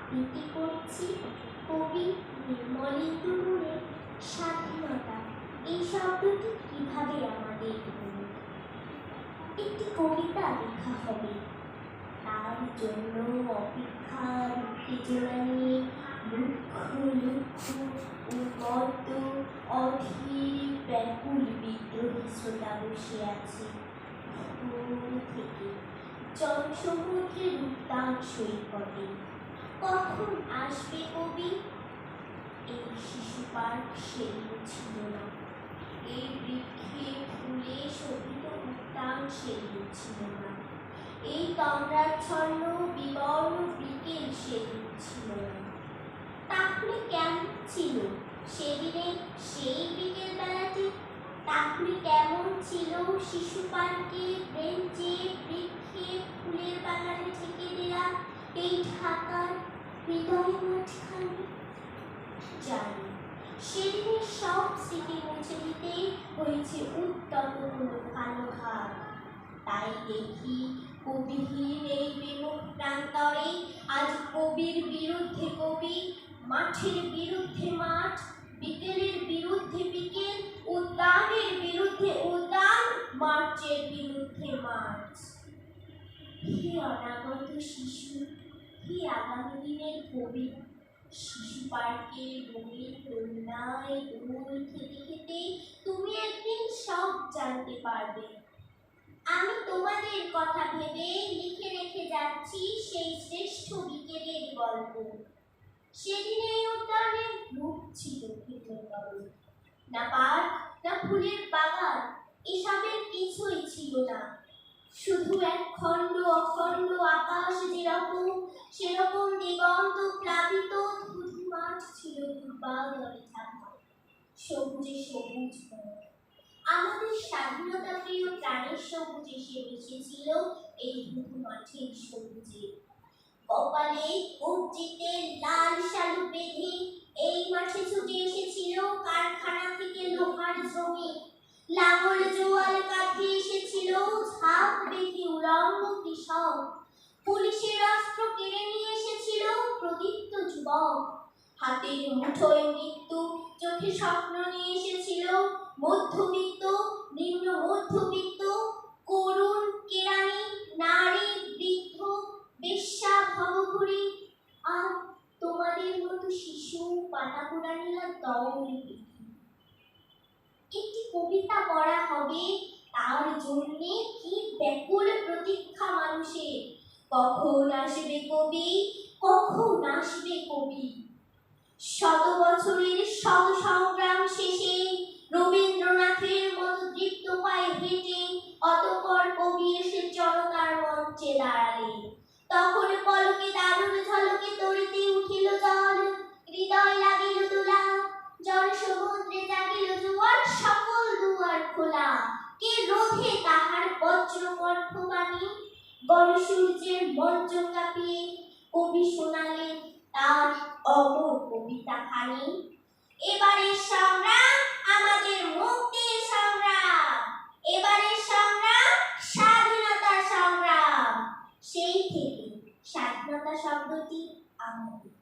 আবৃত্তি করছি কবি নির্মলেন্দুর স্বাধীনতা এই শব্দটি কিভাবে আমাদের একটি কবিতা লেখা হবে, তার জন্য অপেক্ষার উত্তেজনা নিয়ে লক্ষ লক্ষ উন্মত্ত অধীর ব্যাকুল বিদ্রোহী শ্রোতা বসে আছে থেকে জনসমুদ্রের উত্তাল সৈকতে। কখন আসবে কবি? এই শিশু পার্ক সেদিন ছিল না, এই বৃক্ষে ফুলে শোভিত উদ্যান সেদিন ছিল না, এই তন্দ্রাচ্ছন্ন বিবর্ণ বিকেল সেদিন ছিল না। তাহলে কেমন ছিল সেদিনে সেই বিকেল বেলাটি? তাহলে কেমন ছিল শিশু পার্কে বেঞ্চে বৃক্ষে ফুলের বাগানে ঠেকে দেয়া এই ঢাকার হৃদয় মাঝখানে? জানি সেদিনের সব স্মৃতি মুছে দিতে হয়েছে উত্তপ্ত কোনো কালো হাত। তাই দেখি কবিহীন এই বিমুখ প্রান্তরে আজ কবির বিরুদ্ধে কবি, মাঠের বিরুদ্ধে মাঠ, বিকেলের বিরুদ্ধে বিকেল, উদ্যানের বিরুদ্ধে উদ্যান, মার্চের বিরুদ্ধে মার্চ। হে অনাগত শিশু, হে আগামী দিনের কবি, শিশু পার্কে রঙিন দোলনায় দোল খেতে খেতে তুমি একদিন সব জানতে পারবে। আমি তোমাদের কথা ভেবে লিখে রেখে যাচ্ছি সেই শ্রেষ্ঠ বিকেলের গল্প। সেদিন এই উদ্যানের রূপ ছিল ভিন্নতর, না পার্ক, না ফুলের বাগান, এসবের কিছুই ছিল না। শুধু এক খণ্ড অখণ্ড আকাশ যেরকম, সেরকম দিগন্ত প্লাবিত ধুধু মাঠ ছিল দুর্বাদরে ঢাকা, সবুজে সবুজ ময়। আমাদের স্বাধীনতা প্রিয় প্রাণের সবুজ এসে মিশেছিল এই ধুধু মাঠের সবুজে। কপালে উজ্জিতে লাল শালু বেঁধে এই মাঠে ছুটে এসেছিল কারখানা থেকে লোহার শ্রমিক, লাঙল জোয়াল কাঁধে এসেছিল ঝাঁপ বেঁধে উলঙ্গ কৃষক, পুলিশের অস্ত্র কেড়ে নিয়ে এসেছিল প্রদীপ্ত যুবক, হাতের মুঠোয় মৃত্যু, চোখে স্বপ্ন নিয়ে এসেছিল মধ্যবিত্ত, নিম্ন মধ্যবিত্ত, করুণ কেরানি, নারী, বৃদ্ধ, বেশ্যা, ভবঘুরি, আর তোমাদের মতো শিশু পাটাপুরানিরা দৌড়ে। একটি কবিতা পড়া হবে, তার জন্যে কি ব্যাকুল প্রতীক্ষা মানুষের। কখন আসবে কবি, কখন আসবে কবি? শত বছরের শত সংগ্রাম শেষে রবীন্দ্রনাথের মতো দীপ্ত পায়ে হেঁটে অতঃপর কবি এসে জনতার মঞ্চে দাঁড়ালেন। তখন পলকে দারুণ ঝলকে তরিতে উঠিল জল, হৃদয় লাগিল দোলা, জনসমুদ্রে জাগিল জোয়ার, সকল দুয়ার খোলা। কে রোধে তাহার বজ্র কণ্ঠবাণী? গণসূর্যের মঞ্চ কাঁপিয়ে কবি শোনালেন তার অমর কবিতা খানি। এবারের সংগ্রাম আমাদের মুক্তির সংগ্রাম, এবারের সংগ্রাম স্বাধীনতার সংগ্রাম। সেই থেকে স্বাধীনতা শব্দটি আমাদের